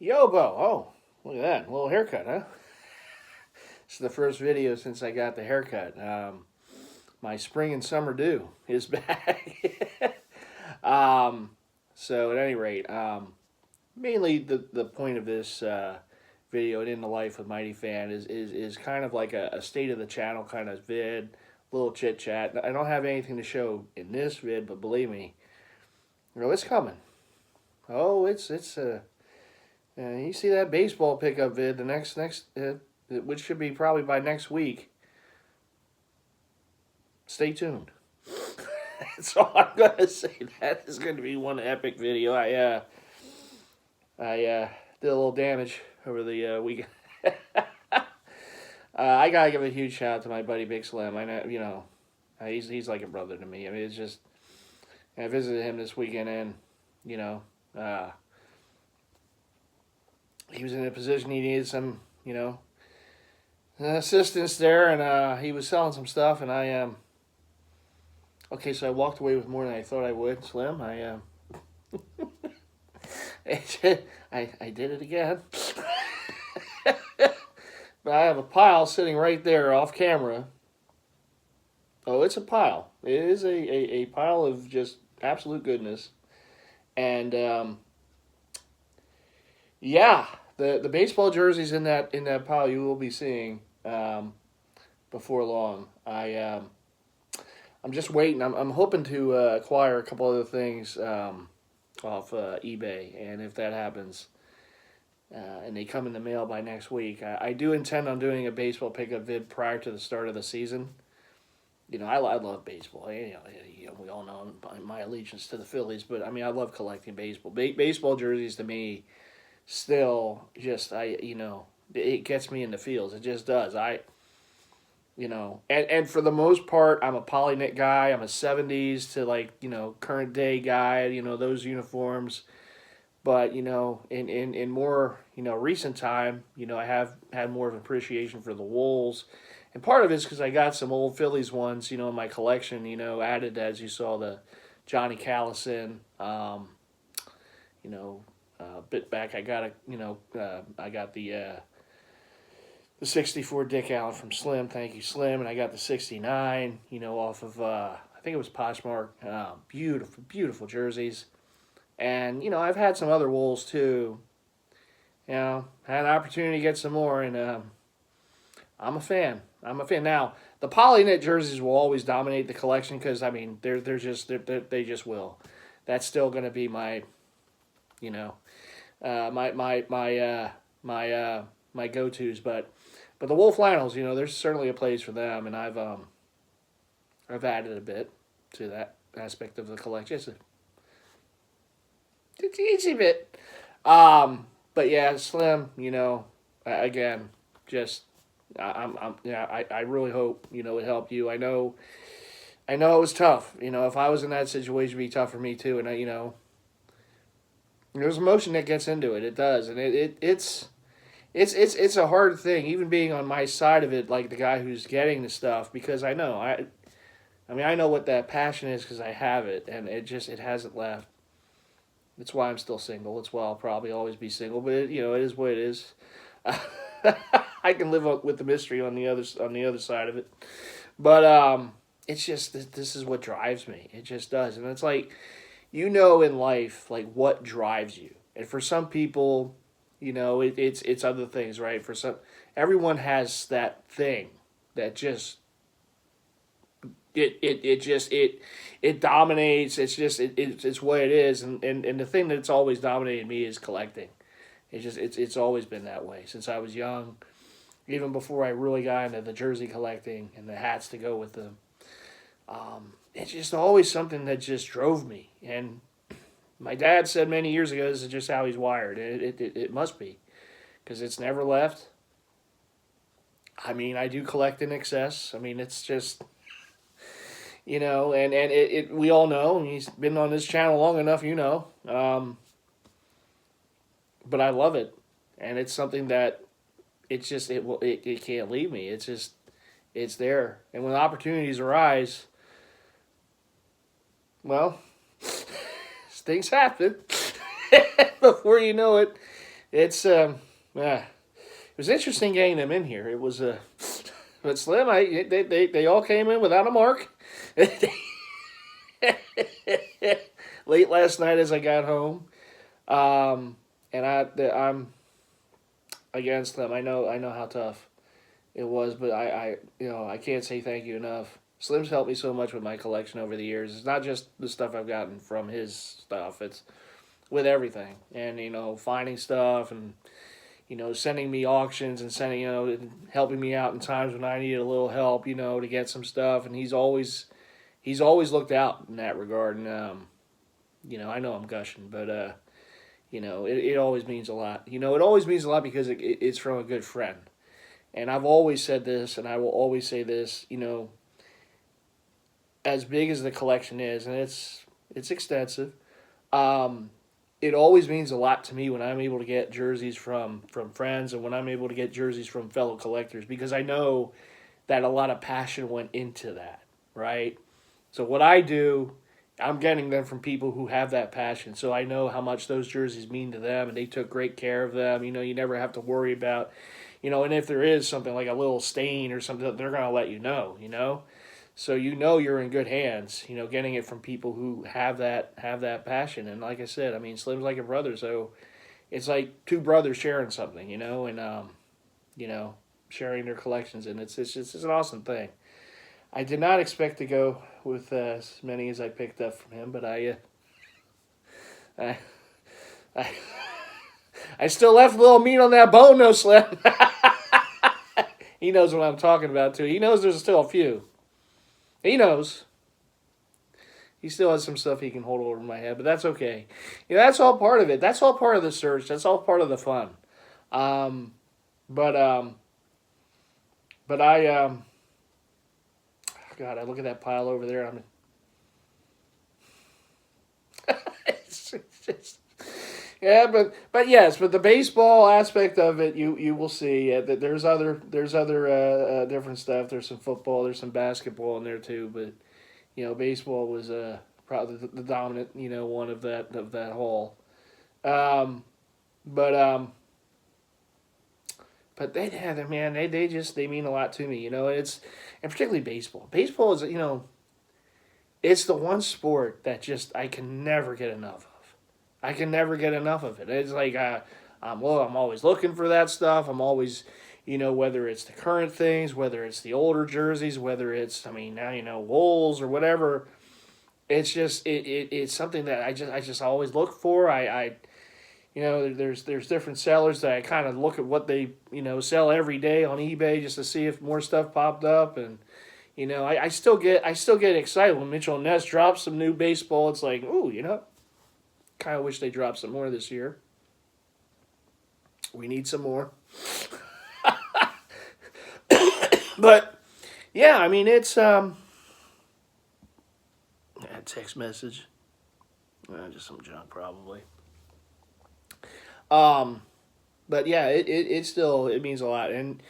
Yobo, oh, look at that. A little haircut, huh? This is the first video since I got the haircut. My spring and summer do is back. um, so, at any rate, mainly the point of this video and in the life of MightyFan is kind of like a state of the channel kind of vid, little chit chat. I don't have anything to show in this vid, but believe me, it's coming. Oh, you see that baseball pickup vid the next which should be probably by next week. Stay tuned. That's all I'm gonna say. That is going to be one epic video. I did a little damage over the weekend. I gotta give a huge shout out to my buddy Big Slim. I know, he's like a brother to me. I mean, it's just I visited him this weekend, and you know, uh, he was in a position he needed some, assistance there, and he was selling some stuff, and okay, so I walked away with more than I thought I would. Slim, I did it again. But I have a pile sitting right there off camera. Oh, it's a pile. It is a pile of just absolute goodness. And yeah, the baseball jerseys in that pile you will be seeing before long. I'm just waiting. I'm hoping to acquire a couple other things off eBay, and if that happens, and they come in the mail by next week, I do intend on doing a baseball pickup vid prior to the start of the season. I love baseball. We all know my allegiance to the Phillies, but I mean, I love collecting baseball. Baseball jerseys to me still just it gets me in the feels. It just does. And for the most part, I'm a polyknit guy. I'm a 70s to current day guy, those uniforms. But, in more, recent time, I have had more of an appreciation for the wools. And part of it is because I got some old Phillies ones, in my collection, added as you saw the Johnny Callison, a bit back I got I got the 64 Dick Allen from Slim, thank you Slim, and I got the 69, off of I think it was Poshmark. Beautiful, beautiful jerseys. And I've had some other wools too. Had an opportunity to get some more, and I'm a fan. Now the polyknit jerseys will always dominate the collection because I mean they just will. That's still going to be my my go-tos, but the wool flannels, there's certainly a place for them, and I've added a bit to that aspect of the collection. It's easy bit. But yeah, Slim, again, just I really hope it helped you. I know it was tough. If I was in that situation, it'd be tough for me too. And there's emotion that gets into it. It does, and it's a hard thing, even being on my side of it, like the guy who's getting the stuff, because I know I know what that passion is because I have it, and it hasn't left. That's why I'm still single. That's why I'll probably always be single. But it is what it is. I can live with the mystery on the other side of it. But it's just this is what drives me. It just does, and it's like in life what drives you. And for some people, it's other things, right? For some, everyone has that thing that just it dominates. It's what it is, and the thing that's always dominated me is collecting. It's always been that way since I was young, even before I really got into the jersey collecting and the hats to go with them. It's just always something that just drove me, and my dad said many years ago, this is just how he's wired. It must be, because it's never left. I mean, I do collect in excess. I mean, it's just and we all know, and he's been on this channel long enough, but I love it, and it's something that it can't leave me. It's there, and when opportunities arise, well, things happen. Before you know it, It's it was interesting getting them in here. It was but Slim, they all came in without a mark. Late last night as I got home, and I'm against them. I know how tough it was, but I can't say thank you enough. Slim's helped me so much with my collection over the years. It's not just the stuff I've gotten from his stuff. It's with everything, and finding stuff, and sending me auctions, and sending and helping me out in times when I needed a little help, to get some stuff. And he's always looked out in that regard. And I know I'm gushing, but it always means a lot. It always means a lot because it's from a good friend. And I've always said this, and I will always say this. As big as the collection is, and it's extensive. It always means a lot to me when I'm able to get jerseys from friends, and when I'm able to get jerseys from fellow collectors, because I know that a lot of passion went into that, right? So what I do, I'm getting them from people who have that passion. So I know how much those jerseys mean to them, and they took great care of them. You never have to worry about, and if there is something like a little stain or something, they're going to let you know. So you're in good hands, getting it from people who have that passion. And like I said, I mean, Slim's like a brother, so it's like two brothers sharing something, and sharing their collections, and it's just an awesome thing. I did not expect to go with as many as I picked up from him, but I I still left a little meat on that bone, no Slim. He knows what I'm talking about too. He knows there's still a few. He knows. He still has some stuff he can hold over my head, but that's okay. That's all part of it. That's all part of the search. That's all part of the fun. But God, I look at that pile over there. It's just, yeah, but yes, but the baseball aspect of it, you will see that there's other different stuff. There's some football, there's some basketball in there too, but baseball was probably the dominant one of that haul. But they mean a lot to me. And particularly baseball. Baseball is it's the one sport that just I can never get enough of. I can never get enough of it. It's like I'm always looking for that stuff. I'm always, whether it's the current things, whether it's the older jerseys, whether it's now Wolves or whatever. It's just it's something that I just always look for. There's different sellers that I kind of look at what they sell every day on eBay just to see if more stuff popped up, and I still get excited when Mitchell Ness drops some new baseball. It's like, ooh, kind of wish they dropped some more this year. We need some more. But yeah, I mean it's text message. Just some junk probably. But yeah, it still means a lot. And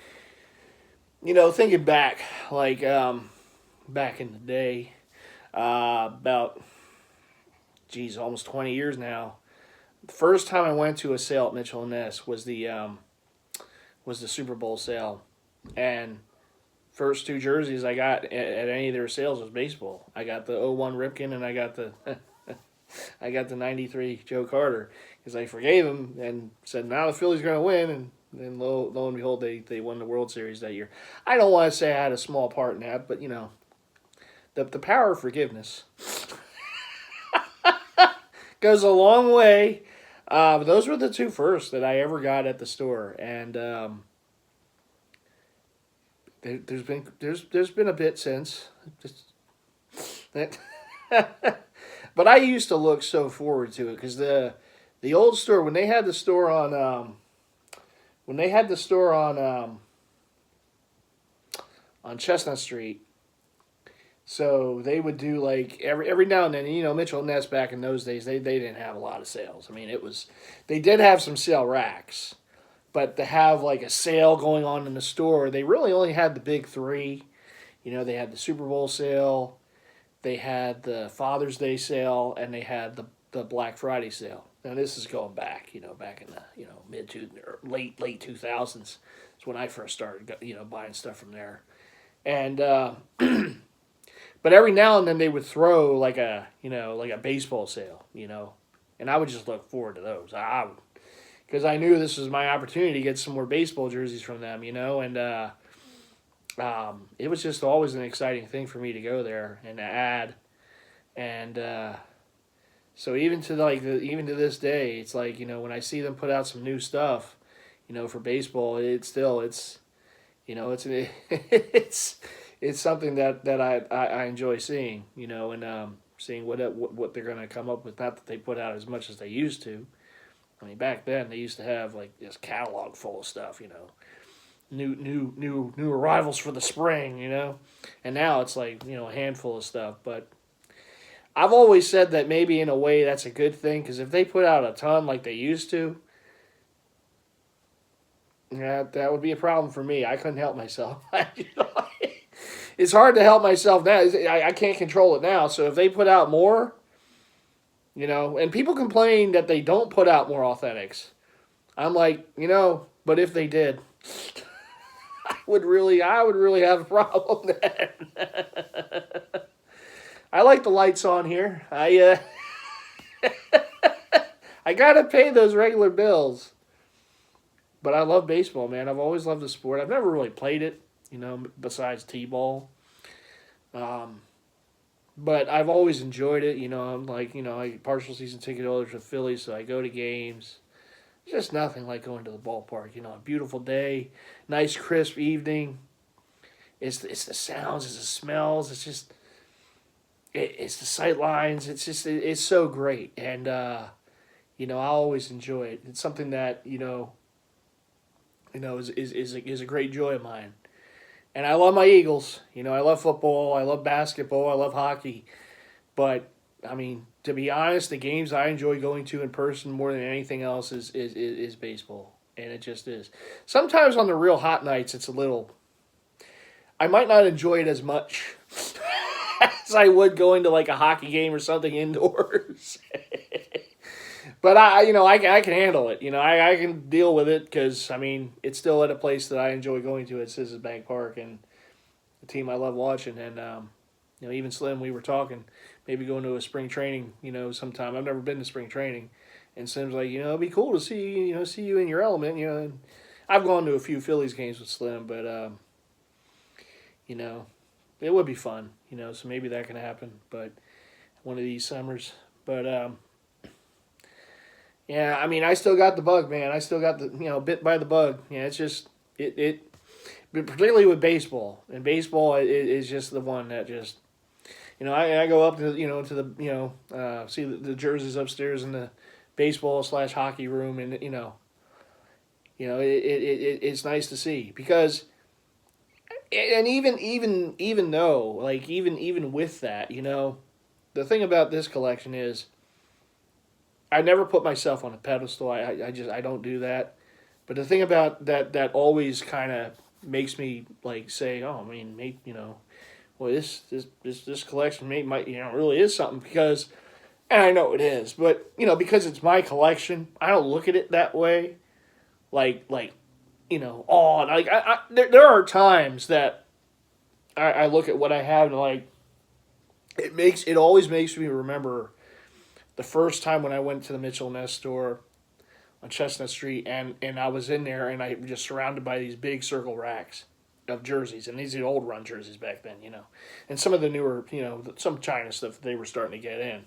thinking back, like back in the day, about almost 20 years now. The first time I went to a sale at Mitchell and Ness was the Super Bowl sale, and first two jerseys I got at any of their sales was baseball. I got the 01 Ripken, and I got the 93 Joe Carter, because I forgave him and said, now the Phillies are going to win, and then lo and behold, they won the World Series that year. I don't want to say I had a small part in that, but the power of forgiveness goes a long way. Those were the two first that I ever got at the store, and there's been a bit since. But I used to look so forward to it, because the old store, when they had the store on Chestnut Street. So they would do like every now and then, Mitchell and Ness back in those days, they didn't have a lot of sales. I mean, they did have some sale racks, but to have like a sale going on in the store, they really only had the big three. They had the Super Bowl sale, they had the Father's Day sale, and they had the Black Friday sale. Now this is going back, back in the mid to late 2000s. It's when I first started buying stuff from there, and but every now and then they would throw like a baseball sale, and I would just look forward to those. I would, because I knew this was my opportunity to get some more baseball jerseys from them, and it was just always an exciting thing for me to go there and to add, and so even to this day, it's like when I see them put out some new stuff, for baseball, it's it's something that I enjoy seeing, and seeing what they're going to come up with. Not that they put out as much as they used to. I mean, back then they used to have like this catalog full of stuff, new arrivals for the spring, and now it's like a handful of stuff. But I've always said that maybe in a way that's a good thing, because if they put out a ton like they used to, yeah, that would be a problem for me. I couldn't help myself. It's hard to help myself now. I can't control it now. So if they put out more, and people complain that they don't put out more authentics. I'm like, but if they did, I would really have a problem then. I like the lights on here. I gotta pay those regular bills. But I love baseball, man. I've always loved the sport. I've never really played it, besides t-ball. But I've always enjoyed it. I'm like, I partial season ticket holder for the Phillies, so I go to games. It's just nothing like going to the ballpark. A beautiful day, nice crisp evening. It's the sounds, it's the smells, it's just it's the sight lines. It's so great, and I always enjoy it. It's something that is a great joy of mine. And I love my Eagles. I love football. I love basketball. I love hockey. But, I mean, to be honest, the games I enjoy going to in person more than anything else is baseball. And it just is. Sometimes on the real hot nights, it's a little... I might not enjoy it as much as I would going to like a hockey game or something indoors. But I can handle it. I can deal with it because, I mean, it's still at a place that I enjoy going to at Citizens Bank Park, and a team I love watching. And, even Slim, we were talking, maybe going to a spring training, sometime. I've never been to spring training. And Slim's like, it'd be cool to see you in your element, And I've gone to a few Phillies games with Slim, but, it would be fun, so maybe that can happen. But one of these summers. But, yeah, I mean, I still got the bug, man. I still got the, bit by the bug. Yeah, it's just, but particularly with baseball. And baseball is just the one that just, I go up to, to the, see the jerseys upstairs in the baseball/hockey room. And, it's nice to see because, and even though, like, even with that, the thing about this collection is, I never put myself on a pedestal. I don't do that. But the thing about that always kind of makes me like say, oh, I mean, well, this collection might really is something because, and I know it is, but because it's my collection, I don't look at it that way. Like there are times that I look at what I have and like it always makes me remember the first time when I went to the Mitchell & Ness store on Chestnut Street, and I was in there, and I was just surrounded by these big circle racks of jerseys, and these are old run jerseys back then, and some of the newer, some China stuff that they were starting to get in.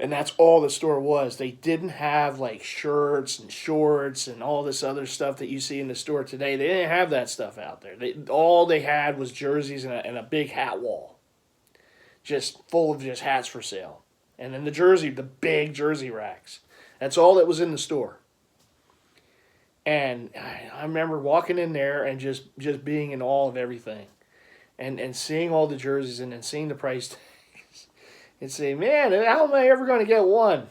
And that's all the store was. They didn't have, like, shirts and shorts and all this other stuff that you see in the store today. They didn't have that stuff out there. All they had was jerseys and a big hat wall, just full of just hats for sale. And then the big jersey racks. That's all that was in the store. And I remember walking in there and just being in awe of everything. And seeing all the jerseys and then seeing the price tags. And saying, man, how am I ever going to get one?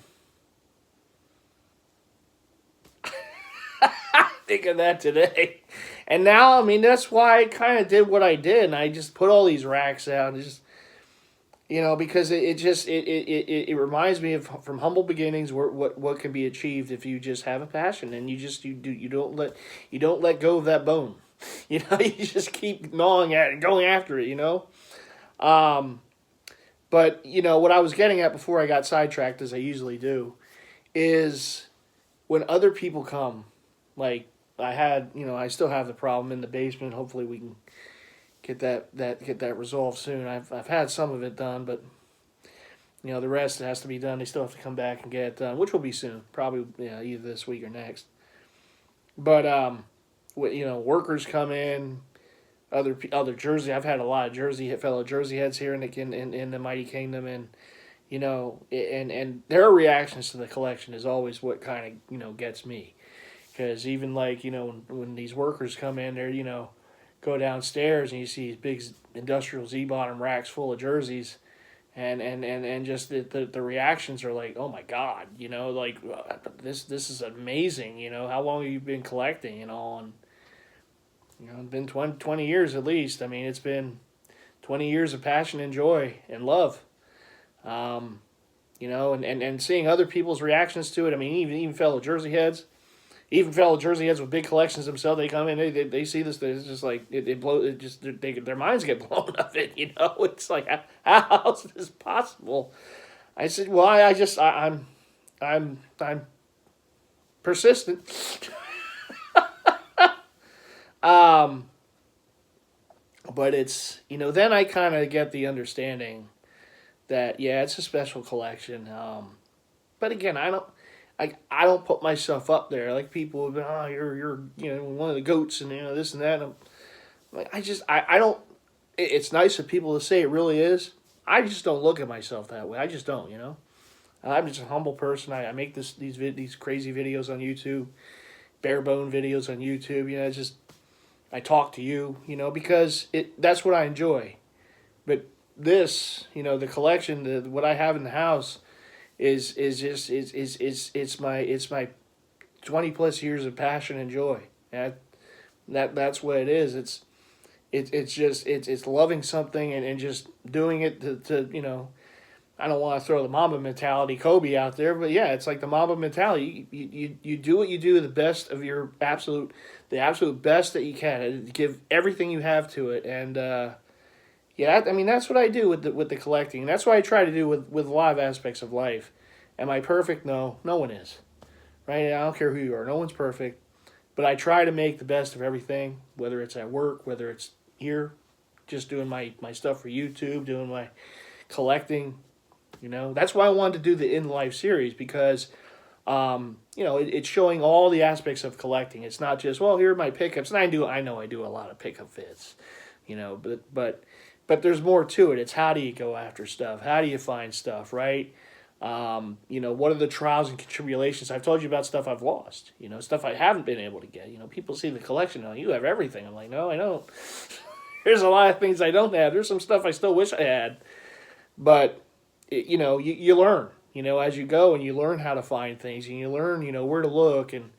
Think of that today. And now, I mean, that's why I kind of did what I did. And I just put all these racks out and just... Because it reminds me of from humble beginnings, what can be achieved if you just have a passion and you don't let go of that bone. You just keep gnawing at it, going after it. Um, but what I was getting at before I got sidetracked, as I usually do, is when other people come, like I still have the problem in the basement. Hopefully we can get that resolved soon. I've had some of it done, but the rest has to be done. They still have to come back and get it done, which will be soon, probably either this week or next. But workers come in, other Jersey. I've had a lot of fellow Jersey heads here in the Mighty Kingdom, and and their reactions to the collection is always what kind of gets me, because even like when these workers come in, they're go downstairs and you see these big industrial Z-bottom racks full of jerseys, and just the reactions are like, oh my God, like this is amazing, how long have you been collecting, and it's been 20 years at least. I mean, it's been 20 years of passion and joy and love, and seeing other people's reactions to it. I mean, even fellow Jersey heads. Even fellow Jersey heads with big collections themselves, they come in, they see this, it's just like, their minds get blown of it, It's like, how is this possible? I said, well, I'm persistent. But it's, then I kind of get the understanding that, yeah, it's a special collection. But again, I don't put myself up there like people have been. Oh, you're one of the goats and this and that. And I don't. It's nice for people to say it really is. I just don't look at myself that way. I just don't. I'm just a humble person. I make these crazy videos on YouTube, bare bone videos on YouTube. It's just I talk to you. Because that's what I enjoy. But this, the collection, what I have in the house. It's my 20 plus years of passion and joy. That's what it is. It's loving something and just doing it to I don't want to throw the Mamba mentality Kobe out there, but yeah, it's like the Mamba mentality. You do what you do, the absolute best that you can. Give everything you have to it, and yeah, I mean that's what I do with the collecting, and that's what I try to do with a lot of aspects of life. Am I perfect? No, no one is. Right? I don't care who you are. No one's perfect, but I try to make the best of everything, whether it's at work, whether it's here, just doing my stuff for YouTube, doing my collecting. That's why I wanted to do the In Life series, because it's showing all the aspects of collecting. It's not just, well, here are my pickups, and I know I do a lot of pickup fits, but there's more to it. It's how do you go after stuff? How do you find stuff, right? What are the trials and tribulations? I've told you about stuff I've lost, stuff I haven't been able to get. People see the collection, you have everything. I'm like, no, I don't. There's a lot of things I don't have. There's some stuff I still wish I had. But, you learn, as you go, and you learn how to find things, and you learn, where to look, and,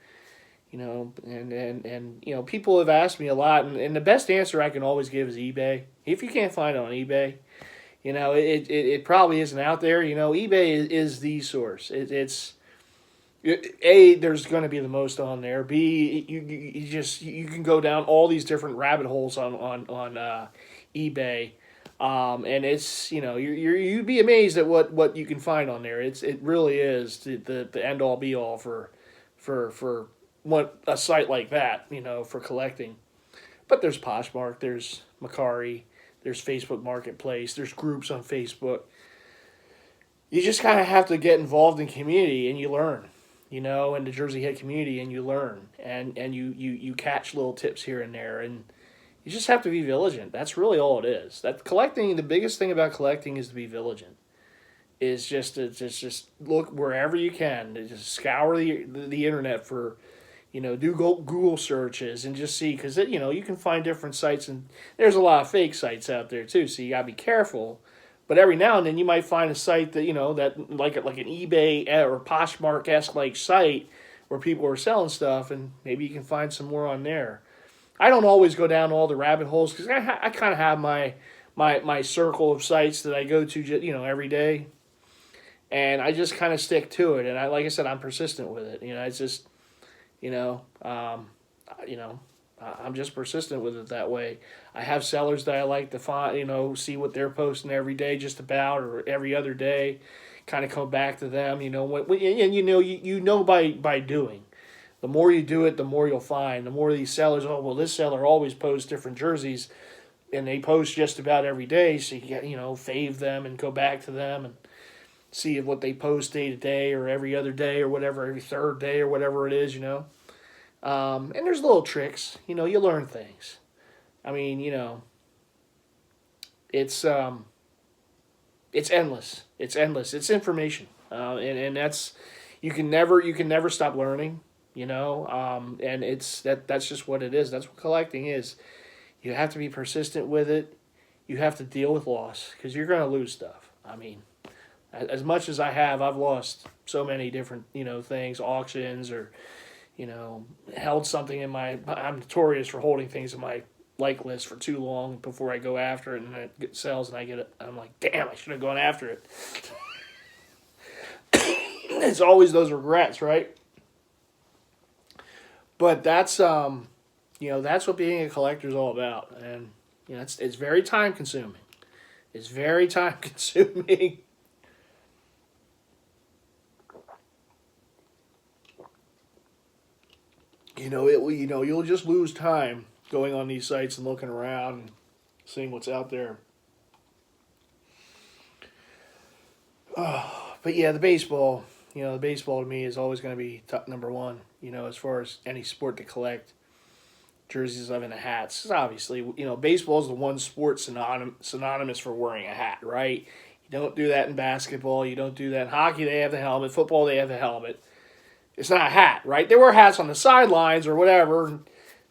and people have asked me a lot, and the best answer I can always give is eBay. If you can't find it on eBay, it probably isn't out there. eBay is the source. It's A, there's going to be the most on there. B, you can go down all these different rabbit holes on eBay, and it's you'd be amazed at what you can find on there. It really is the end all be all for what a site like that for collecting. But there's Poshmark, there's Macari. There's Facebook Marketplace. There's groups on Facebook. You just kind of have to get involved in community, and you learn, in the Jersey Head community, and you learn, and you catch little tips here and there, and you just have to be vigilant. That's really all it is. The biggest thing about collecting is to be vigilant. Is just look wherever you can. Just scour the internet for. Do Google searches and just see, because you can find different sites, and there's a lot of fake sites out there too, so you gotta be careful. But every now and then you might find a site that that like an eBay or Poshmark-esque like site where people are selling stuff, and maybe you can find some more on there. I don't always go down all the rabbit holes because I kind of have my my circle of sites that I go to, every day, and I just kind of stick to it. And like I said, I'm persistent with it. It's just, you know, you know, I'm just persistent with it that way. I have sellers that I like to find, see what they're posting every day, just about, or every other day. Kind of come back to them, and by doing. The more you do it, the more you'll find. The more these sellers, oh well, this seller always posts different jerseys, and they post just about every day. So you get, fave them and go back to them and see what they post day to day or every other day or whatever, every third day or whatever it is, And there's little tricks, you learn things. I mean, it's endless. It's endless. It's information, and that's you can never stop learning. And that's just what it is. That's what collecting is. You have to be persistent with it. You have to deal with loss because you're going to lose stuff. I mean, as much as I've lost so many different things, auctions or held something in my. I'm notorious for holding things in my like list for too long before I go after it, and it sells, and I'm like, damn, I should have gone after it. It's always those regrets, right? But that's that's what being a collector is all about, and it's very time consuming. It's very time consuming. You'll just lose time going on these sites and looking around and seeing what's out there. But yeah, the baseball to me is always going to be top number one, as far as any sport to collect. Jerseys of and hats. Obviously, baseball is the one sport synonymous for wearing a hat, right? You don't do that in basketball. You don't do that in hockey. They have the helmet. Football, they have the helmet. It's not a hat, right? They wear hats on the sidelines or whatever.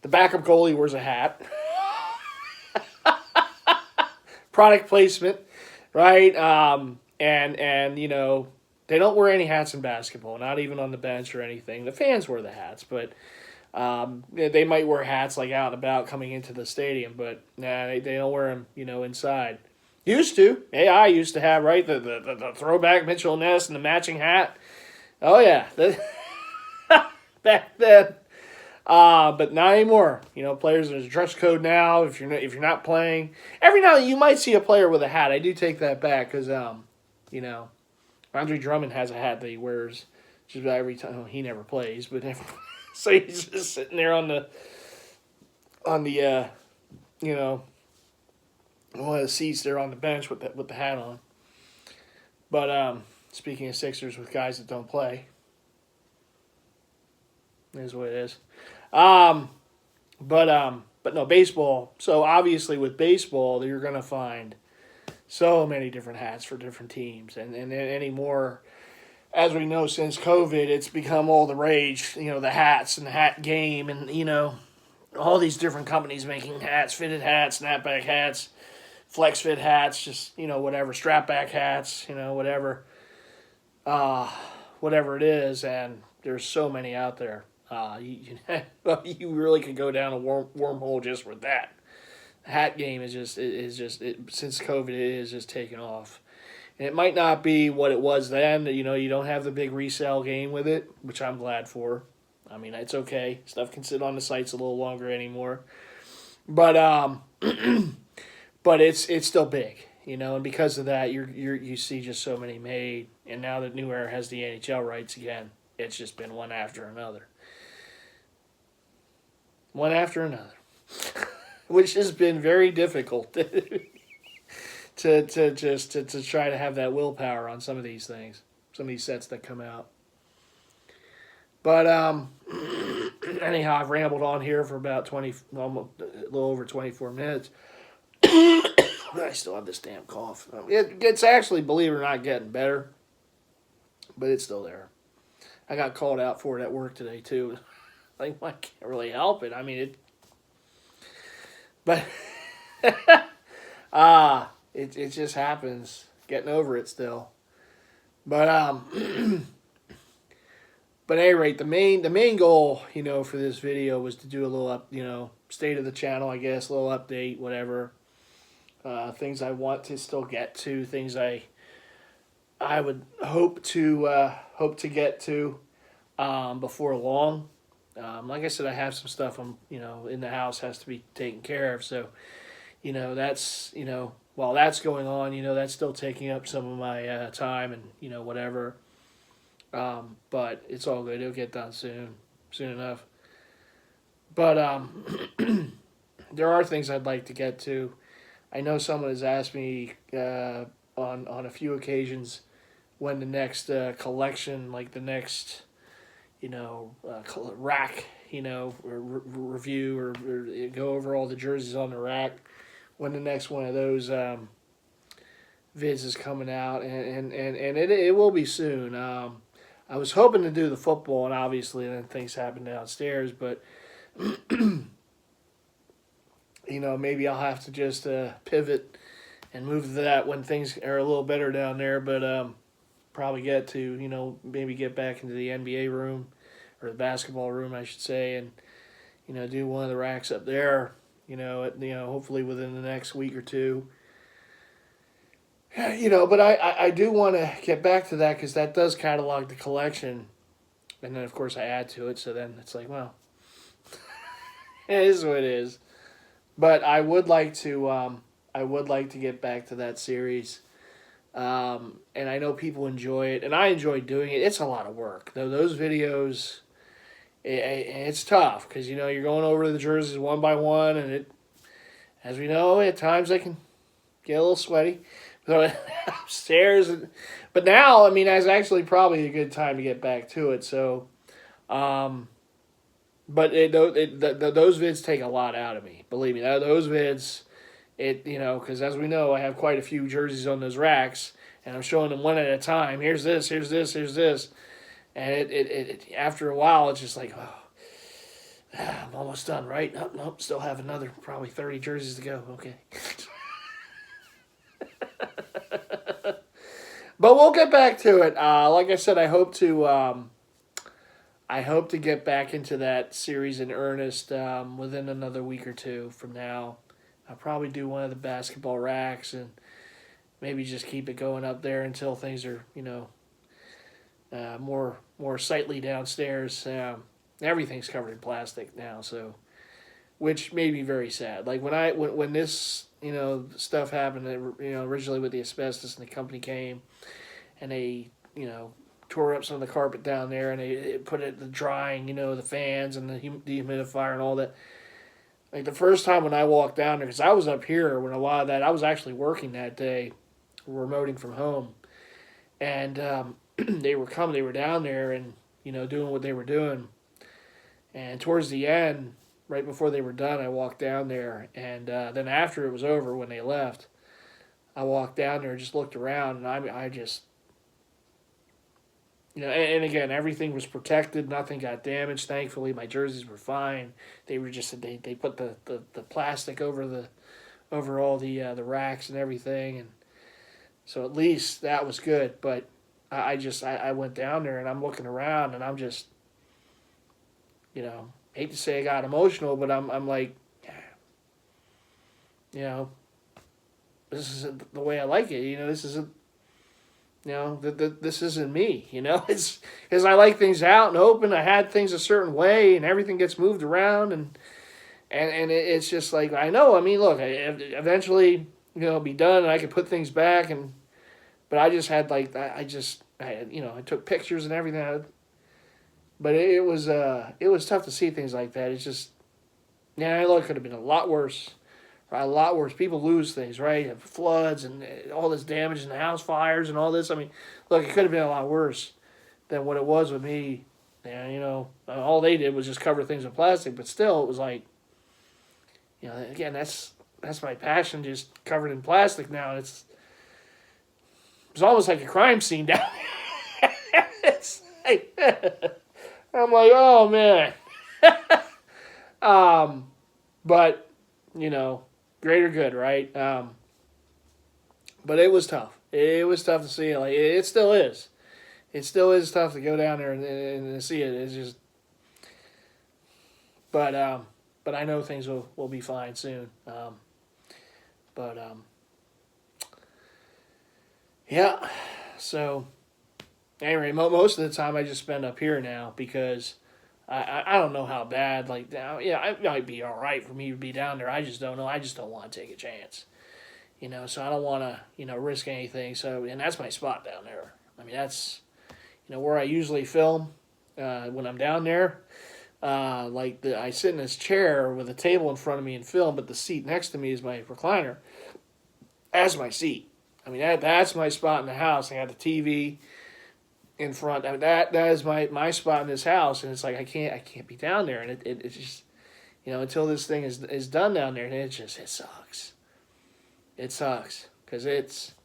The backup goalie wears a hat. Product placement, right? And they don't wear any hats in basketball, not even on the bench or anything. The fans wear the hats, but they might wear hats like out and about coming into the stadium, but nah, they don't wear them, inside. Used to. Hey, I used to have, right, the throwback Mitchell Ness and the matching hat. Oh, yeah. Back then. But not anymore. Players, there's a dress code now. If you're not playing, every now and then you might see a player with a hat. I do take that back because Andre Drummond has a hat that he wears just about every time. He never plays, but so he's just sitting there on the one of the seats there on the bench with the hat on. But speaking of Sixers with guys that don't play, is what it is. But no, baseball. So obviously with baseball, you're gonna find so many different hats for different teams, and anymore, as we know, since COVID, it's become all the rage. The hats and the hat game, and all these different companies making hats, fitted hats, snapback hats, flex fit hats, just whatever, strap back hats, whatever it is, and there's so many out there. You really could go down a wormhole just with that. The hat game is just since COVID it is just taken off. And it might not be what it was then. You don't have the big resale game with it, which I'm glad for. I mean, it's okay. Stuff can sit on the sites a little longer anymore. But but it's still big, and because of that, you see just so many made. And now that New Era has the NHL rights again, it's just been one after another. One after another. Which has been very difficult to try to have that willpower on some of these things, some of these sets that come out. But anyhow, I've rambled on here for about a little over 24 minutes. I still have this damn cough. It's actually, believe it or not, getting better, but it's still there. I got called out for it at work today too. Like, I can't really help it. I mean, but it just happens. Getting over it still. But but at any rate, the main goal, for this video was to do a little state of the channel, I guess, a little update, whatever. things I want to still get to, things I would hope to get to before long. Like I said, I have some stuff in the house has to be taken care of. So that's while that's going on, that's still taking up some of my time and whatever. But it's all good. It'll get done soon enough. But there are things I'd like to get to. I know someone has asked me on a few occasions when the next collection, like the next rack, review or go over all the jerseys on the rack, when the next one of those vids is coming out, and it will be soon. I was hoping to do the football, and obviously then things happened downstairs, but maybe I'll have to just pivot and move to that when things are a little better down there. But probably get to maybe get back into the NBA room or the basketball room, I should say, and do one of the racks up there. Hopefully within the next week or two. But I do want to get back to that because that does catalog the collection, and then of course I add to it. So then it's like, well, it is what it is. But I would like to get back to that series, and I know people enjoy it, and I enjoy doing it. It's a lot of work, though. Those videos, it's tough because you're going over the jerseys one by one, and as we know, at times they can get a little sweaty. So upstairs, but now it's actually probably a good time to get back to it. So, but those vids take a lot out of me. Believe me, those vids, because as we know, I have quite a few jerseys on those racks, and I'm showing them one at a time. Here's this, here's this, here's this, and it after a while, it's just like, oh, I'm almost done, right? Nope, still have another probably 30 jerseys to go. Okay. But we'll get back to it. Like I said, I hope to get back into that series in earnest within another week or two from now. I'll probably do one of the basketball racks and maybe just keep it going up there until things are more sightly downstairs. Everything's covered in plastic now, so which made me very sad. Like when this stuff happened, originally with the asbestos, and the company came and they tore up some of the carpet down there, and they put it the drying, the fans and the dehumidifier and all that. Like the first time when I walked down there, because I was up here when a lot of that, I was actually working that day, remoting from home, and they were down there and doing what they were doing, and towards the end, right before they were done, I walked down there, and then after it was over, when they left, I walked down there and just looked around, and I just, and again, everything was protected, nothing got damaged. Thankfully, my jerseys were fine. They were just they put the plastic over all the racks and everything, and so at least that was good. But I went down there and I'm looking around and I'm just, hate to say I got emotional, but I'm like, this isn't the way I like it. This isn't, this isn't me. It's because I like things out and open. I had things a certain way, and everything gets moved around, and it's just like, I know. Look, eventually, it'll be done, and I can put things back, but I just had I took pictures and everything. But it was tough to see things like that. It's just, I know it could have been a lot worse. Right? A lot worse. People lose things, right? Floods and all this damage and the house fires and all this. Look, it could have been a lot worse than what it was with me. And, all they did was just cover things in plastic. But still, it was like, again, that's my passion, just covered in plastic now. It's almost like a crime scene down there. It's like, I'm like, oh, man. But, greater good, right? But it was tough. It was tough to see it. Like it still is. It still is tough to go down there and see it. It's just, but I know things will be fine soon. Yeah. So anyway, most of the time I just spend up here now because I don't know how bad. Like, yeah, it might be all right for me to be down there. I just don't know. I just don't want to take a chance. So I don't want to, risk anything. So, and that's my spot down there. I mean, that's, where I usually film when I'm down there. I sit in this chair with a table in front of me and film, but the seat next to me is my recliner. That's my seat. I mean, that's my spot in the house. I got the TV in front. I mean, that is my spot in this house, and it's like I can't be down there, and it's just, until this thing is done down there, and it sucks. It sucks because it's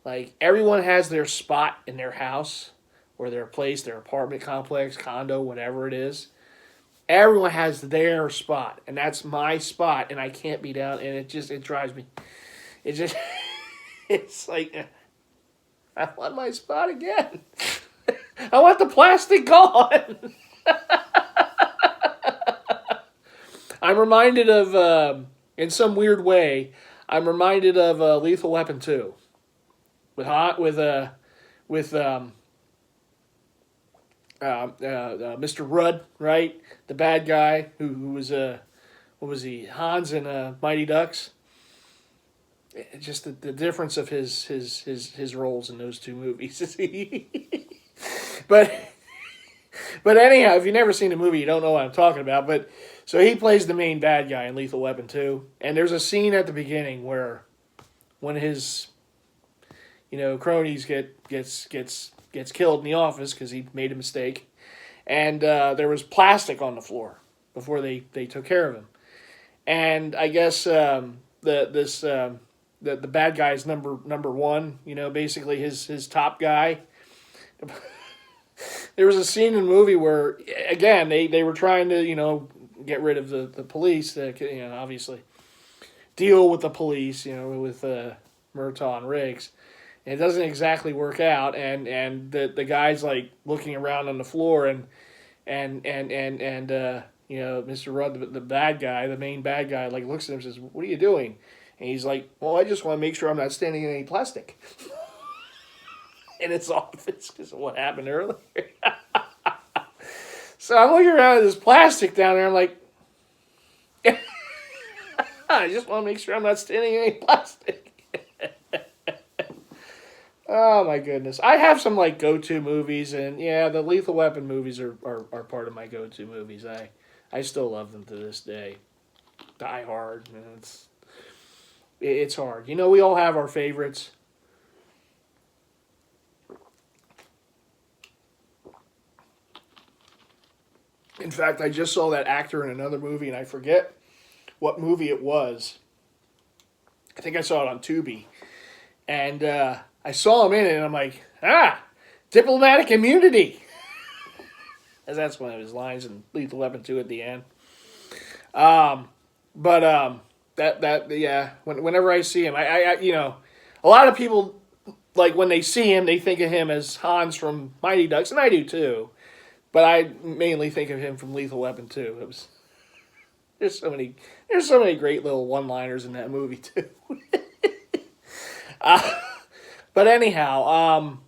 like everyone has their spot in their house or their place, their apartment complex, condo, whatever it is. Everyone has their spot, and that's my spot, and I can't be down, and it drives me. It just, it's like, I want my spot again. I want the plastic gone. I'm reminded of, in some weird way, I'm reminded of Lethal Weapon 2 with Mr. Rudd, right? The bad guy who was what was he? Hans in Mighty Ducks. Just the difference of his roles in those two movies. but anyhow, if you've never seen the movie, you don't know what I'm talking about. But so he plays the main bad guy in Lethal Weapon 2, and there's a scene at the beginning where when his cronies gets killed in the office because he made a mistake, and there was plastic on the floor before they took care of him, and I guess the bad guy's number one, basically his top guy. There was a scene in the movie where, again, they were trying to, get rid of the police, obviously deal with the police, with Murtaugh and Riggs. And it doesn't exactly work out, and the guy's like looking around on the floor, and Mr. Rudd, the bad guy, the main bad guy, like looks at him and says, "What are you doing?" And he's like, "Well, I just want to make sure I'm not standing in any plastic." In his office because of what happened earlier. So I'm looking around at this plastic down there. I'm like, I just want to make sure I'm not standing in any plastic. Oh my goodness. I have some like go-to movies, and yeah, the Lethal Weapon movies are part of my go-to movies. I still love them to this day. Die Hard, it's hard. We all have our favorites. In fact, I just saw that actor in another movie, and I forget what movie it was. I think I saw it on Tubi. And I saw him in it, and I'm like, diplomatic immunity. As that's one of his lines in Lethal Weapon 2 at the end. Whenever I see him, I a lot of people, like when they see him, they think of him as Hans from Mighty Ducks, and I do too. But I mainly think of him from Lethal Weapon 2. There's so many great little one-liners in that movie too. But anyhow,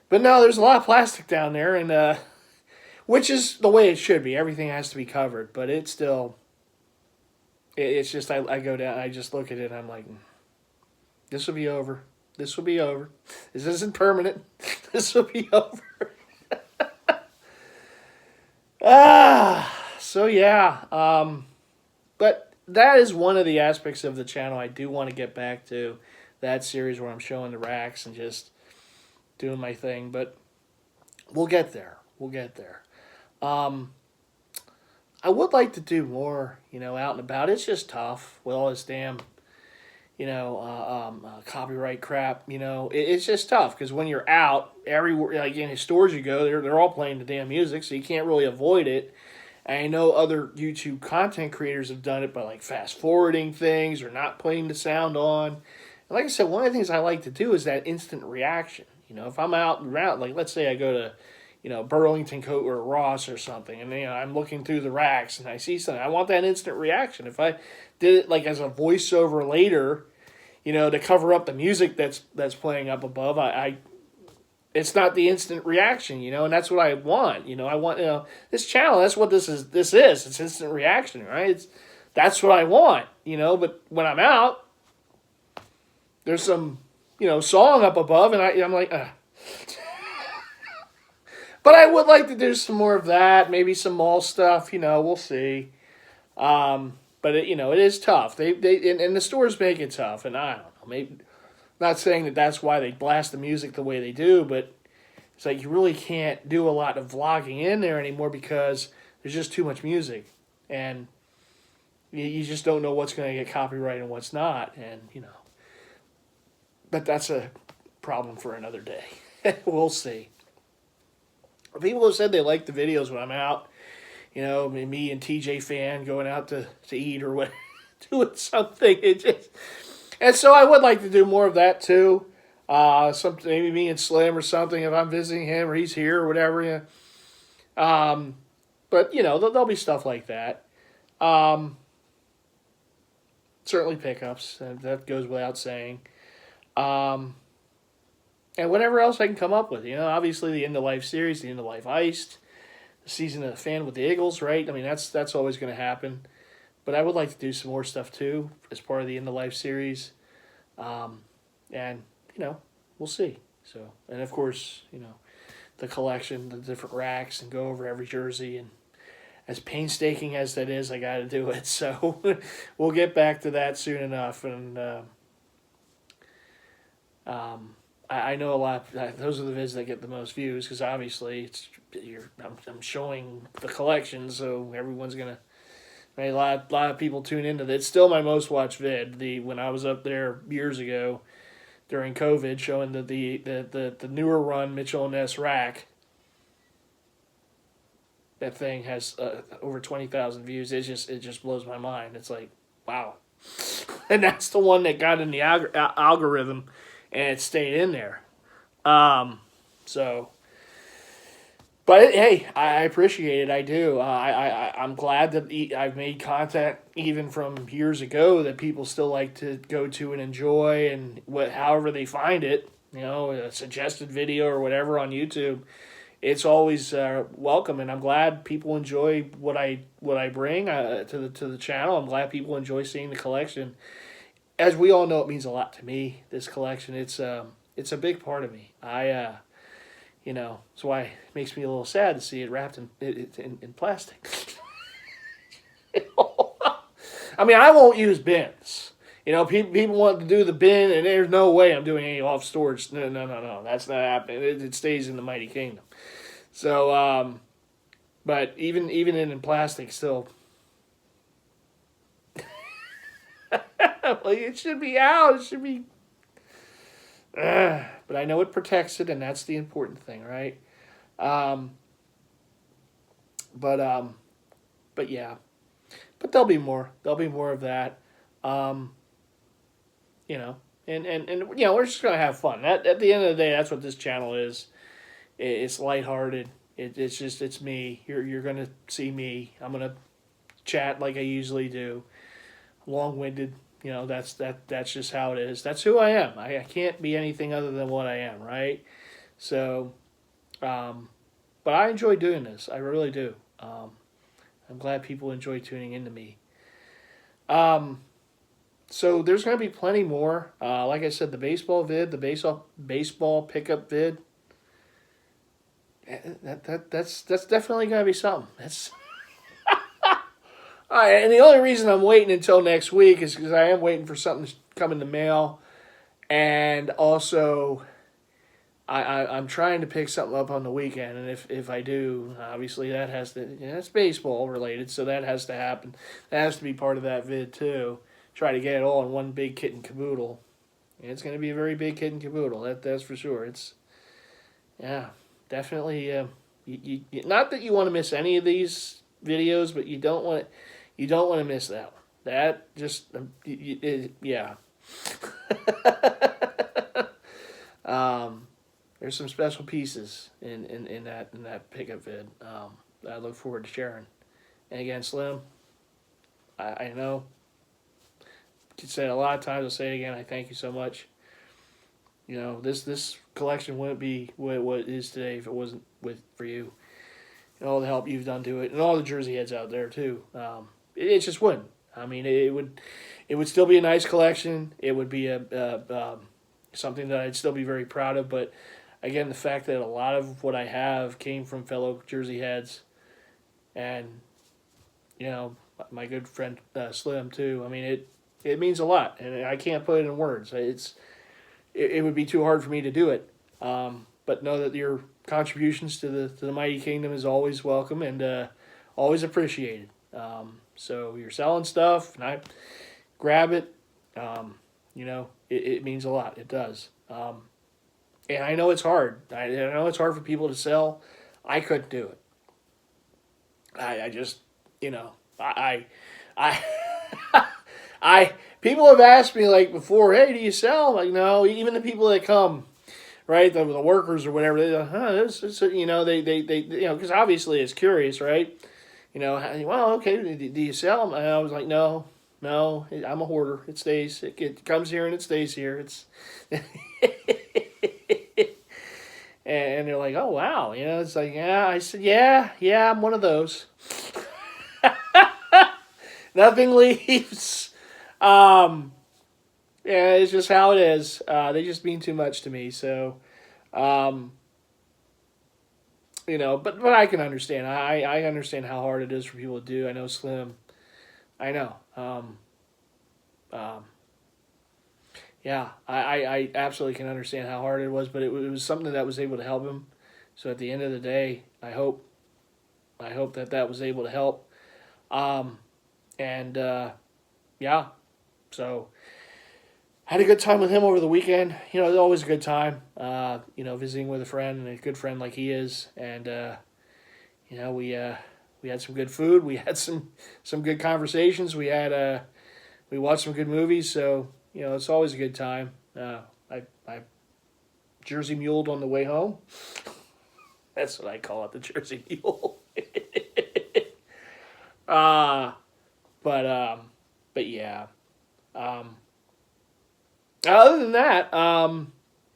but no, there's a lot of plastic down there, and which is the way it should be. Everything has to be covered, but it's still. It's just I go down, I just look at it, and I'm like, this will be over. This will be over. This isn't permanent. This will be over. So yeah, but that is one of the aspects of the channel I do want to get back to, that series where I'm showing the racks and just doing my thing, but we'll get there. I would like to do more, out and about. It's just tough with all this damn, copyright crap. It's just tough because when you're out, everywhere, like in his stores you go, they're all playing the damn music, so you can't really avoid it. And I know other YouTube content creators have done it by like fast forwarding things or not playing the sound on. And like I said, one of the things I like to do is that instant reaction. If I'm out and around, like let's say I go to, Burlington Coat or Ross or something, and I'm looking through the racks and I see something, I want that instant reaction. If I did it like as a voiceover later, to cover up the music that's playing up above. It's not the instant reaction, and that's what I want. I want, this channel. That's what this is. This is. It's instant reaction, right? That's what I want, But when I'm out, there's some, song up above, and I'm like, ugh. But I would like to do some more of that. Maybe some mall stuff. We'll see. But it is tough. They and the stores make it tough, and I don't know. Maybe not saying that that's why they blast the music the way they do, but it's like you really can't do a lot of vlogging in there anymore because there's just too much music, and you just don't know what's going to get copyrighted and what's not, and But that's a problem for another day. We'll see. People have said they like the videos when I'm out. Me and MightyFan going out to eat or what, doing something. And so I would like to do more of that too. Something, maybe me and Slim or something if I'm visiting him or he's here or whatever. Yeah. But there'll be stuff like that. Certainly pickups. That goes without saying. And whatever else I can come up with. Obviously the End of Life series, the End of Life Heist. Season of the Fan with the Eagles, right? I mean, that's always going to happen. But I would like to do some more stuff too as part of the End of Life series. And we'll see. So, and of course, the collection, the different racks, and go over every jersey. And as painstaking as that is, I got to do it. So we'll get back to that soon enough. And I know a lot. Those are the vids that get the most views because obviously I'm showing the collection, so everyone's gonna. A lot of people tune into it. It's still my most watched vid. When I was up there years ago during COVID, showing the newer run Mitchell and Ness rack. That thing has over 20,000 views. It just blows my mind. It's like, wow, and that's the one that got in the algorithm. And it stayed in there. So, but hey, I appreciate it. I do. I'm glad that I've made content even from years ago that people still like to go to and enjoy, and however they find it. A suggested video or whatever on YouTube. It's always welcome, and I'm glad people enjoy what I bring to the channel. I'm glad people enjoy seeing the collection. As we all know, it means a lot to me, this collection. It's a big part of me. That's why it makes me a little sad to see it wrapped in plastic. I mean, I won't use bins. People want to do the bin, and there's no way I'm doing any off storage. No. That's not happening. It stays in the Mighty Kingdom. So, but even in plastic, still. Like it should be out. It should be. But I know it protects it, and that's the important thing, right? But yeah. But there'll be more. There'll be more of that. And we're just gonna have fun. At the end of the day, that's what this channel is. It's lighthearted. It's me. You're gonna see me. I'm gonna chat like I usually do. Long-winded. That's just how it is. That's who I am. I can't be anything other than what I am, right? So, but I enjoy doing this. I really do. I'm glad people enjoy tuning into me. So there's going to be plenty more. Like I said, the baseball vid, the baseball pickup vid. That's definitely going to be something. That's. All right, and the only reason I'm waiting until next week is because I am waiting for something to come in the mail, and also I'm trying to pick something up on the weekend, and if I do, obviously that has to, that's baseball related, so that has to happen. That has to be part of that vid too. Try to get it all in one big kit and caboodle. And it's going to be a very big kit and caboodle. That's for sure. It's definitely. You not that you want to miss any of these videos, but you don't want to miss that one. That just yeah. There's some special pieces in that pickup vid that I look forward to sharing. And again, Slim, I know said a lot of times, I'll say it again, I thank you so much. This collection wouldn't be what it is today if it wasn't for you. And all the help you've done to it, and all the Jersey heads out there too. It just wouldn't. I mean, it would still be a nice collection. It would be something that I'd still be very proud of. But again, the fact that a lot of what I have came from fellow Jersey heads, and my good friend Slim too. I mean, it means a lot, and I can't put it in words. It would be too hard for me to do it. But know that your contributions to the Mighty Kingdom is always welcome and always appreciated. So you're selling stuff, and I grab it. It means a lot. It does. And I know it's hard. I know it's hard for people to sell. I couldn't do it. I just, I people have asked me like before, hey, do you sell? Like, no. Even the people that come, right, the workers or whatever, they go, they because obviously it's curious, right? Well, okay, do you sell them? And I was like, no, I'm a hoarder. It stays. It comes here and it stays here. It's and they're like, oh wow, it's like, yeah. I said, yeah, I'm one of those. Nothing leaves. Yeah, it's just how it is. They just mean too much to me. So, but I can understand. I understand how hard it is for people to do. I know Slim. I know. Yeah, I absolutely can understand how hard it was, but it was something that was able to help him. So at the end of the day, I hope that was able to help. Yeah, so I had a good time with him over the weekend. It's always a good time, visiting with a friend and a good friend like he is. And, we had some good food. We had some good conversations. We watched some good movies. So, it's always a good time. I Jersey muled on the way home. That's what I call it, the Jersey mule. But yeah. Other than that, I'm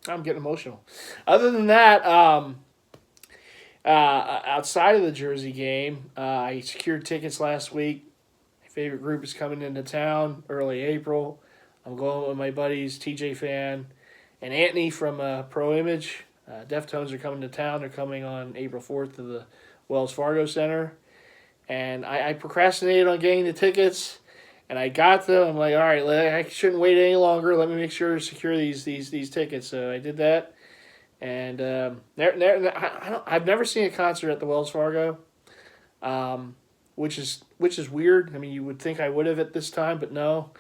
getting emotional. Other than that, outside of the Jersey game, I secured tickets last week. My favorite group is coming into town early April. I'm going with my buddies MightyFan and Anthony from Pro Image. Deftones are coming to town. They're coming on April 4th to the Wells Fargo Center. And I procrastinated on getting the tickets, and I got them. I'm like, all right, I shouldn't wait any longer. Let me make sure to secure these tickets. So I did that, and I've never seen a concert at the Wells Fargo, which is weird. I mean, you would think I would have at this time, but no.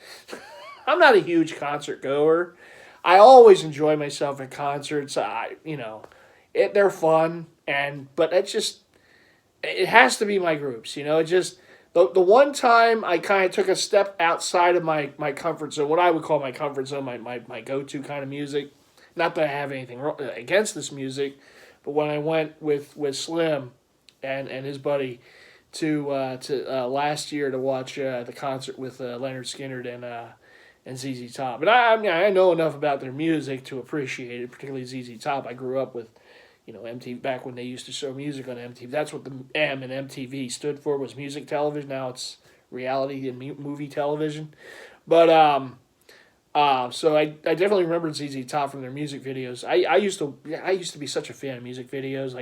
I'm not a huge concert goer. I always enjoy myself at concerts. They're fun, but it has to be my groups. The one time I kind of took a step outside of my comfort zone, what I would call my comfort zone, my go-to kind of music. Not that I have anything against this music, but when I went with Slim and his buddy to last year to watch the concert with Leonard Skinner and ZZ Top. And I know enough about their music to appreciate it, particularly ZZ Top. I grew up with MTV, back when they used to show music on MTV. That's what the M in MTV stood for, was music television. Now it's reality and movie television. But so I definitely remembered ZZ Top from their music videos. I used to be such a fan of music videos,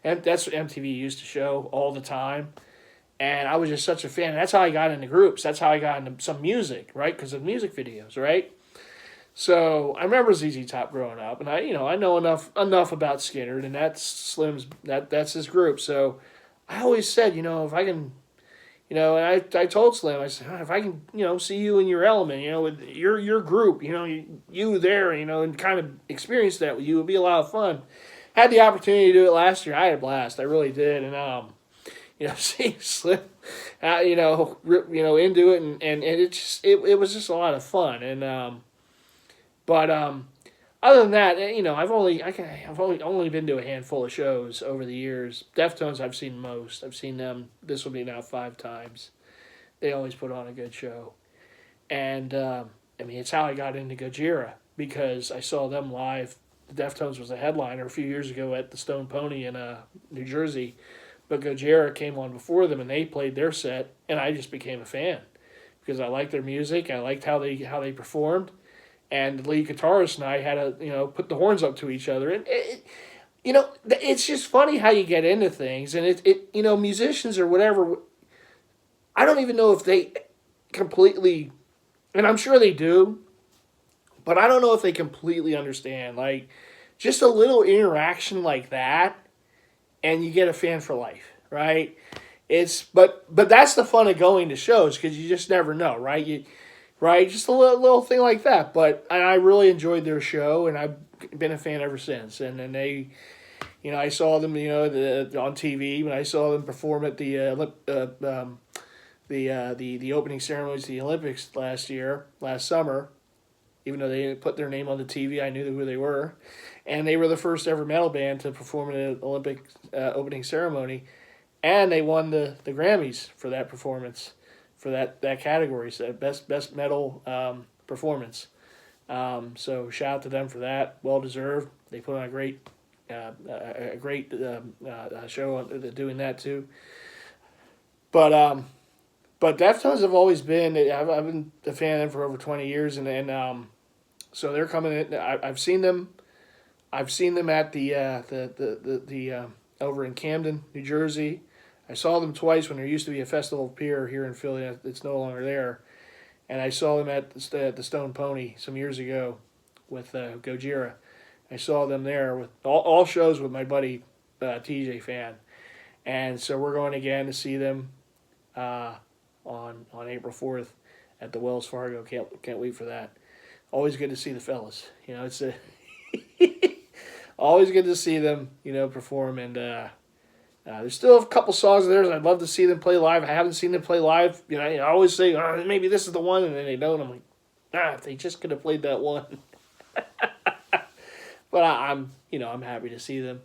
and that's what MTV used to show all the time. And I was just such a fan. That's how I got into groups. That's how I got into some music, right? Because of music videos, right? So I remember ZZ Top growing up, and I know enough about Skinner, and that's Slim's that's his group. So I always said, if I can, and I told Slim, I said, if I can, see you in your element, with your group, you there, and kind of experience that with you, would be a lot of fun. Had the opportunity to do it last year. I had a blast. I really did, and seeing Slim, into it, and it was just a lot of fun, and but other than that, I've only been to a handful of shows over the years. Deftones I've seen most. I've seen them. This will be now 5 times. They always put on a good show, And I mean, it's how I got into Gojira, because I saw them live. The Deftones was a headliner a few years ago at the Stone Pony in New Jersey, but Gojira came on before them and they played their set, and I just became a fan because I liked their music. I liked how they performed, and the lead guitarist and I had to put the horns up to each other, and it's just funny how you get into things, and musicians or whatever. I don't even know if they completely, and I'm sure they do, but I don't know if they completely understand. Like, just a little interaction like that, and you get a fan for life, right? But that's the fun of going to shows, because you just never know, right? Just a little thing like that. But I really enjoyed their show, and I've been a fan ever since. And then they, I saw them, on TV when I saw them perform at the opening ceremonies of the Olympics last summer. Even though they didn't put their name on the TV, I knew who they were. And they were the first ever metal band to perform at an Olympic opening ceremony. And they won the Grammys for that performance, for that category, so best metal performance. So shout out to them for that. Well deserved. They put on a great show on doing that too. But Deftones have always been. I've been a fan of them for over 20 years, and so they're coming in. I've seen them. I've seen them at the over in Camden, New Jersey. I saw them twice when there used to be a Festival of Pier here in Philly. It's no longer there, and I saw them at the Stone Pony some years ago with Gojira. I saw them there with all shows with my buddy TJ Fan, and so we're going again to see them on April 4th at the Wells Fargo. Can't wait for that. Always good to see the fellas. It's always good to see them perform, and there's still a couple songs of theirs I'd love to see them play live. I haven't seen them play live. I always say, maybe this is the one, and then they don't. I'm like, if they just could have played that one. But I'm happy to see them.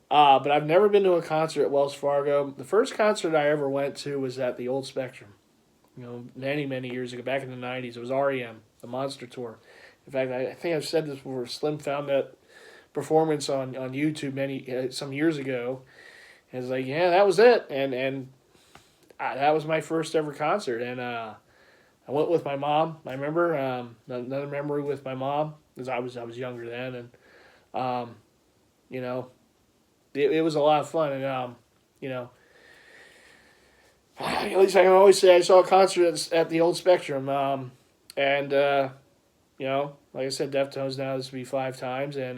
But I've never been to a concert at Wells Fargo. The first concert I ever went to was at the Old Spectrum. Many, many years ago, back in the 90s. It was REM, the Monster Tour. In fact, I think I've said this before. Slim found that performance on YouTube some years ago. And it's like, yeah, that was it. And that was my first ever concert. And I went with my mom. I remember another memory with my mom, because I was younger then. And, it was a lot of fun. And, at least I can always say I saw a concert at the Old Spectrum. And like I said, Deftones now, this will be 5 times. And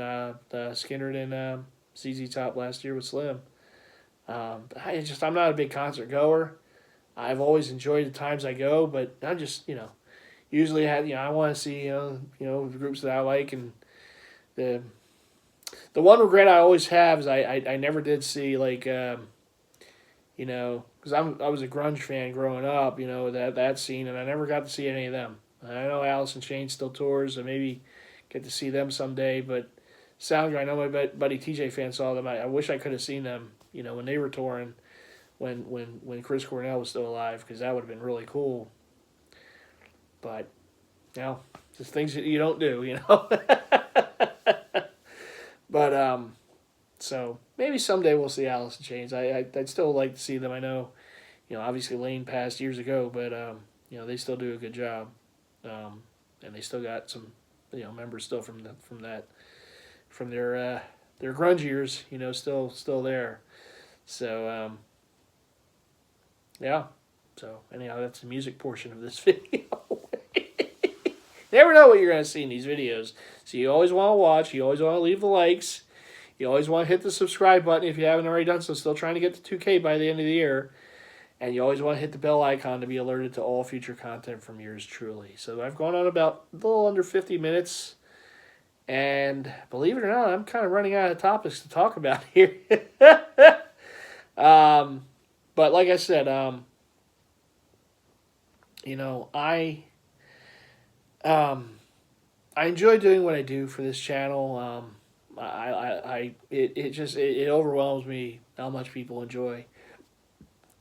Skynyrd and ZZ Top last year with Slim. I'm not a big concert goer. I've always enjoyed the times I go, but I'm just, usually I want to see, the groups that I like. And the one regret I always have is I never did see, like, because I was a grunge fan growing up, that scene, and I never got to see any of them. I know Alice in Chains still tours, and maybe get to see them someday, but Soundgarden, I know my buddy TJ Fan saw them. I wish I could have seen them, when they were touring, when Chris Cornell was still alive, because that would have been really cool. But, just things that you don't do, But, so maybe someday we'll see Alice in Chains. I'd still like to see them. I know, obviously Lane passed years ago, but, they still do a good job. And they still got some, members still from their grunge years, still there. So, yeah. So, anyhow, that's the music portion of this video. You never know what you're going to see in these videos. So you always want to watch. You always want to leave the likes. You always want to hit the subscribe button if you haven't already done so. Still trying to get to 2K by the end of the year. And you always want to hit the bell icon to be alerted to all future content from yours truly. So I've gone on about a little under 50 minutes. And believe it or not, I'm kind of running out of topics to talk about here. But like I said, I enjoy doing what I do for this channel. It overwhelms me how much people enjoy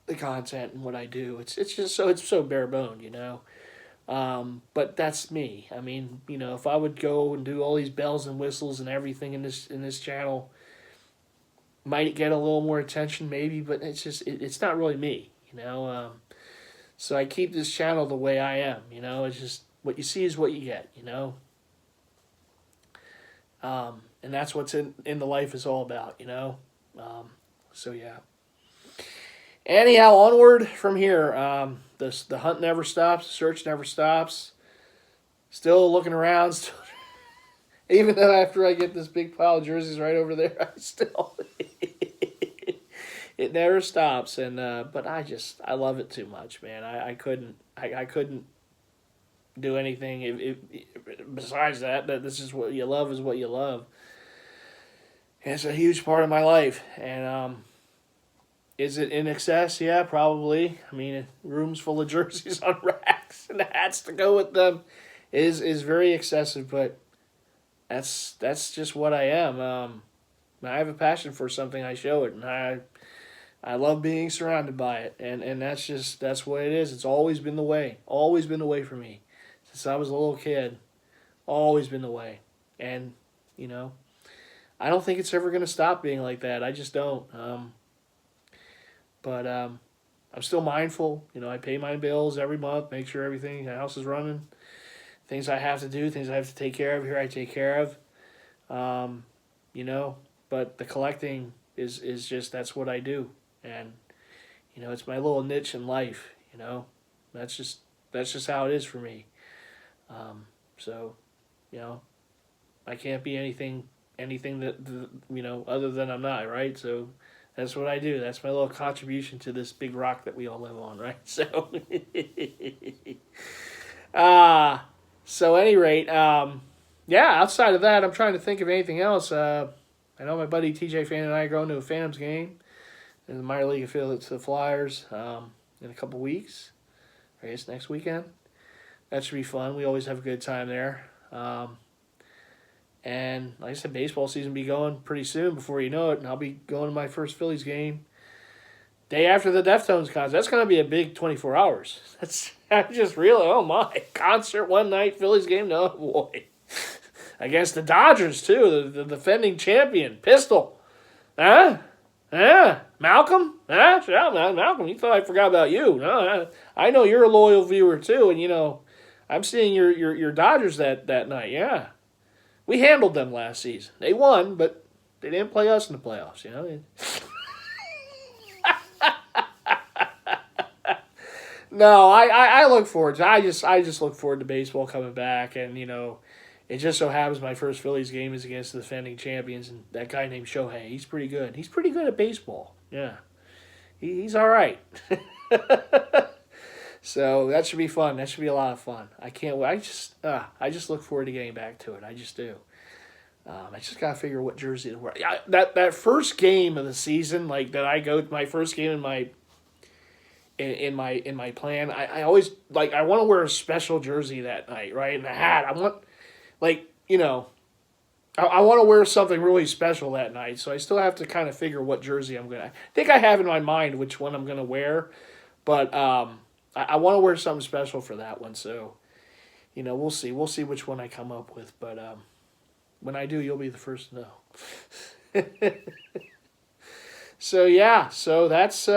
the content and what I do. It's so bare boned, But that's me. I mean, you know, if I would go and do all these bells and whistles and everything in this channel, might it get a little more attention? Maybe, but it's just it's not really me. You know, so I keep this channel the way I am. You know, it's just what you see is what you get. You know, and that's what's in the life is all about. You know, so yeah. Anyhow, onward from here. The hunt never stops. The search never stops. Still looking around. Still, even though after I get this big pile of jerseys right over there, I still it never stops. And but I love it too much, man. I couldn't do anything besides that. That this is what you love is what you love. And it's a huge part of my life. And is it in excess? Yeah, probably. I mean, rooms full of jerseys on racks and hats to go with them is very excessive, but that's just what I am. I have a passion for something, I show it, and I love being surrounded by it, and that's what it is. It's always been the way. Always been the way for me. Since I was a little kid. Always been the way. And, you know, I don't think it's ever going to stop being like that. I just don't. But I'm still mindful. You know, I pay my bills every month, make sure everything, the house is running. Things I have to do, things I have to take care of here, I take care of. You know, but the collecting is just, that's what I do. And, you know, it's my little niche in life, you know. That's just how it is for me. So, you know, I can't be anything that, you know, other than I'm not, right? So that's what I do. That's my little contribution to this big rock that we all live on, right? So, so at any rate, yeah, outside of that, I'm trying to think of anything else. I know my buddy TJ Fan and I are going to a Phantoms game in the minor league affiliate to the Flyers in a couple weeks. I guess next weekend. That should be fun. We always have a good time there. And like I said, baseball season will be going pretty soon before you know it, and I'll be going to my first Phillies game day after the Deftones concert. That's going to be a big 24 hours. I just really, oh my, concert one night, Phillies game, no boy. Against the Dodgers too, the defending champion, Pistol. Huh? Yeah, Malcolm? Huh? Yeah, Malcolm, you thought I forgot about you. No, I know you're a loyal viewer too, and you know, I'm seeing your Dodgers that night, yeah. We handled them last season. They won, but they didn't play us in the playoffs, you know. No, I look forward to. I just look forward to baseball coming back, and you know, it just so happens my first Phillies game is against the defending champions, and that guy named Shohei. He's pretty good. He's pretty good at baseball. Yeah, he's all right. So that should be fun. That should be a lot of fun. I can't wait. I just look forward to getting back to it. I just do. I just gotta figure what jersey to wear. Yeah, that first game of the season, like that I go to my first game in my plan. I always I want to wear a special jersey that night, right? And a hat. I want I want to wear something really special that night. So I still have to kind of figure what jersey I'm gonna. I think I have in my mind which one I'm gonna wear, but I want to wear something special for that one, so, you know, we'll see. We'll see which one I come up with, but when I do, you'll be the first to know. So, yeah, so that's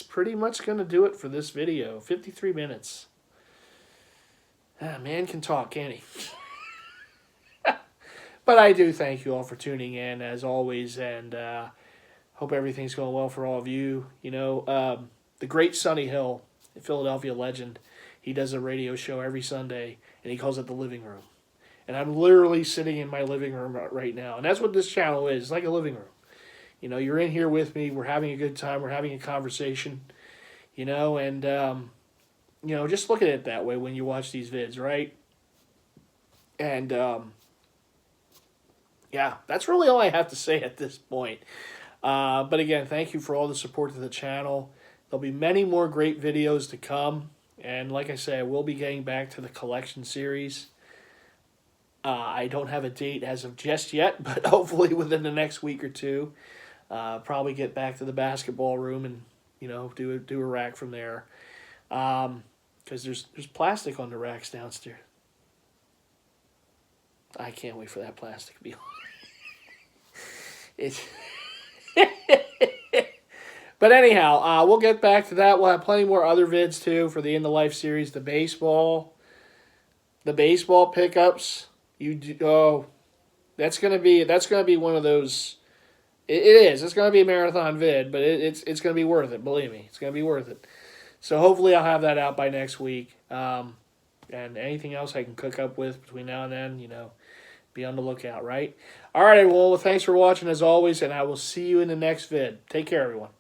pretty much going to do it for this video. 53 minutes. Man can talk, can't he? But I do thank you all for tuning in, as always, and hope everything's going well for all of you. You know, the great Sonny Hill, a Philadelphia legend, he does a radio show every Sunday, and he calls it The Living Room. And I'm literally sitting in my living room right now. And that's what this channel is. It's like a living room. You know, you're in here with me. We're having a good time. We're having a conversation. You know, and, you know, just look at it that way when you watch these vids, right? And, yeah, that's really all I have to say at this point. But again, thank you for all the support to the channel. There'll be many more great videos to come. And like I say, I will be getting back to the collection series. I don't have a date as of just yet, but hopefully within the next week or two. Probably get back to the basketball room and, you know, do a rack from there. because there's plastic on the racks downstairs. I can't wait for that plastic to be on. It's But anyhow, we'll get back to that. We'll have plenty more other vids too for the In the Life series, the baseball pickups. That's gonna be one of those. It is. It's gonna be a marathon vid, but it's gonna be worth it. Believe me, it's gonna be worth it. So hopefully I'll have that out by next week. And anything else I can cook up with between now and then, be on the lookout, right? All right, well, thanks for watching as always, and I will see you in the next vid. Take care, everyone.